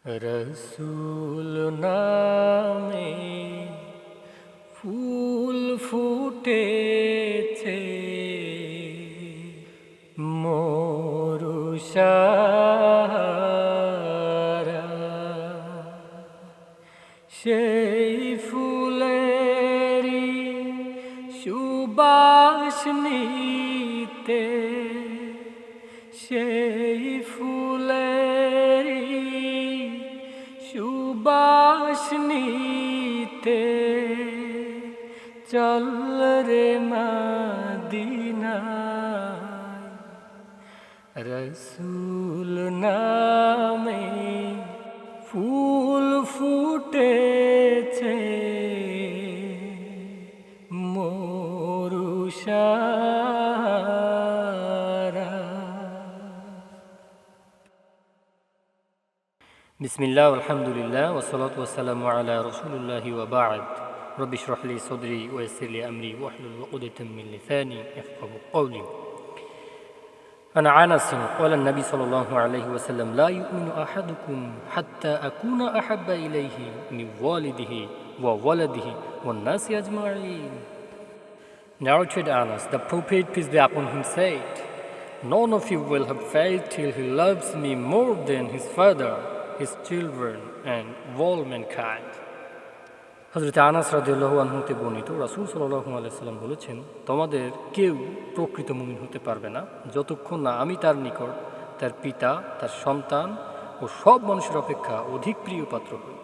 রসুল নামে ফুল ফুটেছে মরুষারা, সেই ফুলেরই সুবাস নিতে, সেই ফুলেরই সুবাস নিতে চল রে মদিনায়। রসুল নামে ফুল ফুটেছে মরুষারা। বিসমিল্লাহ আলহামদুলিল্লাহ ওয়াসসালাতু ওয়াসসালামু আলা রাসূলিল্লাহি ওয়া বা'দ। রব্বি ইশরাহ লি সাদরি ওয়া ইয়াসসির লি আমরি ওয়াহলুল উকদাতাম মিন লিসানি ইয়াফকাহু কওলি। عن أنس قال النبي صلى الله عليه وسلم لا يؤمن أحدكم حتى أكون أحب إليه من والده وولده والناس أجمعين. Narrated Anas, the Prophet, peace be upon him, said, "None of you will have faith till he loves me more than his father, his children, and all mankind." হযরত আনাস রাদিয়াল্লাহু আনহু হতে বর্ণিত, রাসূল সাল্লাল্লাহু আলাইহি সাল্লাম বলেছেন, তোমাদের কেউ প্রকৃত মুমিন হতে পারবে না যতক্ষণ না আমি তার নিকট তার পিতা, তার সন্তান ও সব মানুষের অপেক্ষা অধিক প্রিয় পাত্র হই।